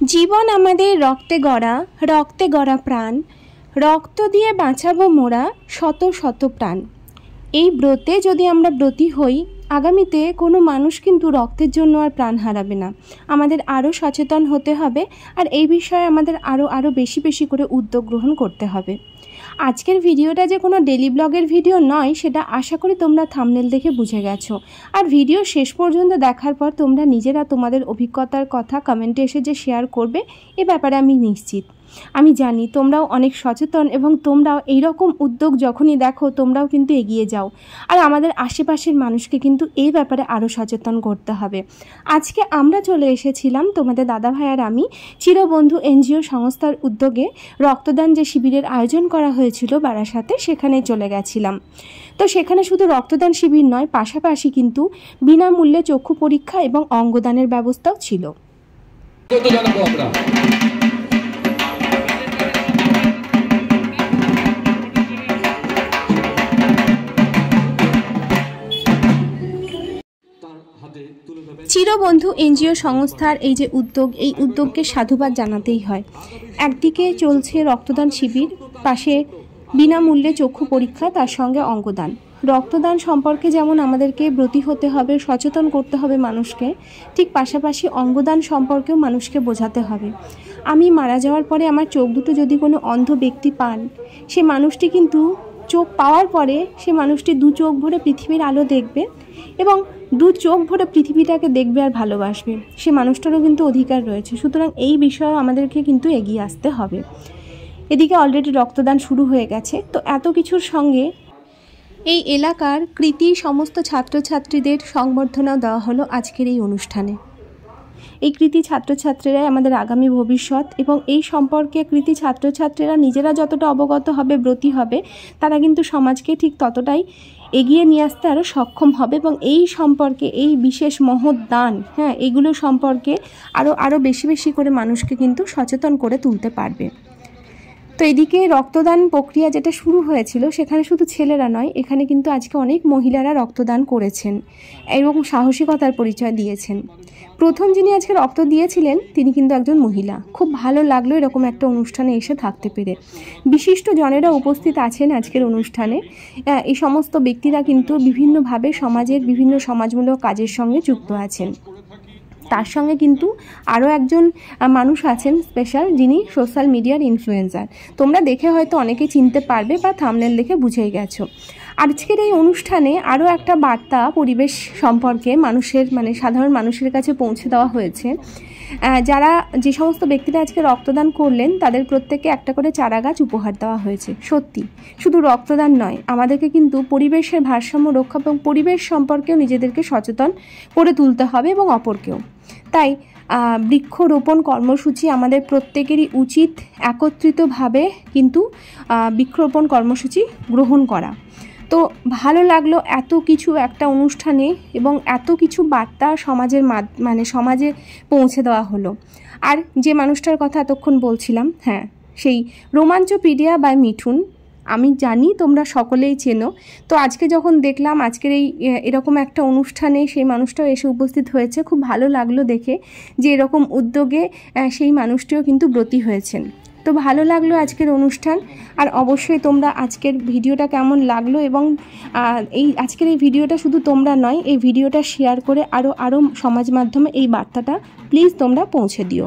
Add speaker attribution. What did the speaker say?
Speaker 1: জীবন আমাদের রক্তে গড়া প্রাণ, রক্ত দিয়ে বাঁচাবো মোরা শত শত প্রাণ। এই ব্রতে যদি আমরা ব্রতী হই, আগামীতে কোনো মানুষ কিন্তু রক্তের জন্য আর প্রাণ হারাবে না। আমাদের আরও সচেতন হতে হবে, আর এই বিষয়ে আমাদের আরও বেশি করে উদ্যোগ গ্রহণ করতে হবে। আজকের ভিডিওটা যে কোনো ডেলি ব্লগের ভিডিও নয়, সেটা আশা করি তোমরা থাম্বনেল দেখে বুঝে গেছো। আর ভিডিও শেষ পর্যন্ত দেখার পর তোমরা নিজেরা তোমাদের অভিজ্ঞতার কথা কমেন্টে এসে যে শেয়ার করবে, এ ব্যাপারে আমি নিশ্চিত। আমি জানি তোমরাও অনেক সচেতন এবং তোমরাও এইরকম উদ্যোগ যখনই দেখো তোমরাও কিন্তু এগিয়ে যাও। আর আমাদের আশেপাশের মানুষকে কিন্তু এই ব্যাপারে আরও সচেতন করতে হবে। আজকে আমরা চলে এসেছিলাম তোমাদের দাদাভাই আর আমি চিরবন্ধু এনজিও সংস্থার উদ্যোগে রক্তদান যে শিবিরের আয়োজন করা হয়েছিল বারাসাতে, সেখানে চলে গেছিলাম। তো সেখানে শুধু রক্তদান শিবির নয়, পাশাপাশি কিন্তু বিনামূল্যে চক্ষু পরীক্ষা এবং অঙ্গদানের ব্যবস্থাও ছিল। চিরবন্ধু এনজিও সংস্থার এই যে উদ্যোগ, এই উদ্যোগকে সাধুবাদ জানাতেই হয়। একদিকে চলছে রক্তদান শিবির, পাশে বিনামূল্যে চক্ষু পরীক্ষা, তার সঙ্গে অঙ্গদান। রক্তদান সম্পর্কে যেমন আমাদেরকে ব্রতী হতে হবে, সচেতন করতে হবে মানুষকে, ঠিক পাশাপাশি অঙ্গদান সম্পর্কেও মানুষকে বোঝাতে হবে। আমি মারা যাওয়ার পরে আমার চোখ দুটো যদি কোনো অন্ধ ব্যক্তি পান, সে মানুষটি কিন্তু চোখ পাওয়ার পরে সে মানুষটি দু চোখ ভরে পৃথিবীর আলো দেখবে এবং দু চোখ ভরে পৃথিবীটাকে দেখবে আর ভালোবাসবে। সে মানুষটারও কিন্তু অধিকার রয়েছে। সুতরাং এই বিষয়ে আমাদেরকে কিন্তু এগিয়ে আসতে হবে। এদিকে অলরেডি রক্তদান শুরু হয়ে গেছে। তো এত কিছুর সঙ্গে এই এলাকার কৃতি সমস্ত ছাত্রছাত্রীদের সংবর্ধনাও দেওয়া হলো আজকের এই অনুষ্ঠানে। এই কৃতি ছাত্রছাত্রীরাই আমাদের আগামী ভবিষ্যৎ, এবং এই সম্পর্কে কৃতি ছাত্রছাত্রীরা নিজেরা যতটা অবগত হবে, ব্রতী হবে, তারা কিন্তু সমাজকে ঠিক ততটাই এগিয়ে নিয়ে আসতে আরও সক্ষম হবে এবং এই সম্পর্কে, এই বিশেষ মহৎ দান, এগুলো সম্পর্কে আরও বেশি করে মানুষকে কিন্তু সচেতন করে তুলতে পারবে। তো এদিকে রক্তদান প্রক্রিয়া যেটা শুরু হয়েছিল, সেখানে শুধু ছেলেরা নয়, এখানে কিন্তু আজকে অনেক মহিলারা রক্তদান করেছেন এবং সাহসিকতার পরিচয় দিয়েছেন। প্রথম যিনি আজকে রক্ত দিয়েছিলেন তিনি কিন্তু একজন মহিলা। খুব ভালো লাগলো এরকম একটা অনুষ্ঠানে এসে থাকতে পেরে। বিশিষ্ট জনেরা উপস্থিত আছেন আজকের অনুষ্ঠানে। এই সমস্ত ব্যক্তিরা কিন্তু বিভিন্নভাবে সমাজের বিভিন্ন সমাজমূলক কাজের সঙ্গে যুক্ত আছেন। তার সঙ্গে কিন্তু আরও একজন মানুষ আছেন স্পেশাল, যিনি সোশ্যাল মিডিয়ার ইনফ্লুয়েন্সার। তোমরা দেখে হয়তো অনেকেই চিনতে পারবে বা থাম্বনেল দেখে বুঝেই গেছো। আজকের এই অনুষ্ঠানে আরও একটা বার্তা পরিবেশ সম্পর্কে মানুষের, সাধারণ মানুষের কাছে পৌঁছে দেওয়া হয়েছে। যারা যে সমস্ত ব্যক্তিরা আজকে রক্তদান করলেন, তাদের প্রত্যেককে একটা করে চারা গাছ উপহার দেওয়া হয়েছে। সত্যি শুধু রক্তদান নয়, আমাদেরকে কিন্তু পরিবেশের ভারসাম্য রক্ষা এবং পরিবেশ সম্পর্কেও নিজেদেরকে সচেতন করে তুলতে হবে এবং অপরকেও। তাই বৃক্ষরোপণ কর্মসূচি আমাদের প্রত্যেকেরই উচিত একত্রিতভাবে কিন্তু বৃক্ষরোপণ কর্মসূচি গ্রহণ করা। তো ভালো লাগলো এত কিছু একটা অনুষ্ঠানে এবং এত কিছু বার্তা সমাজের সমাজে পৌঁছে দেওয়া হলো। আর যে মানুষটার কথা এতক্ষণ বলছিলাম, সেই রোমাঞ্চপিডিয়া বাই মিঠুন, আমি জানি তোমরা সকলেই চেনো। তো আজকে যখন দেখলাম আজকের এরকম একটা অনুষ্ঠানে সেই মানুষটাও এসে উপস্থিত হয়েছে, খুব ভালো লাগলো দেখে যে এরকম উদ্যোগে সেই মানুষটিও কিন্তু ব্রতী হয়েছেন। তো ভালো লাগলো আজকের অনুষ্ঠান। আর অবশ্যই তোমরা আজকের ভিডিওটা কেমন লাগলো, এবং আজকের এই ভিডিওটা শুধু তোমরা নয়, এই ভিডিওটা শেয়ার করে আরও সমাজ মাধ্যমে এই বার্তাটা প্লিজ তোমরা পৌঁছে দিও।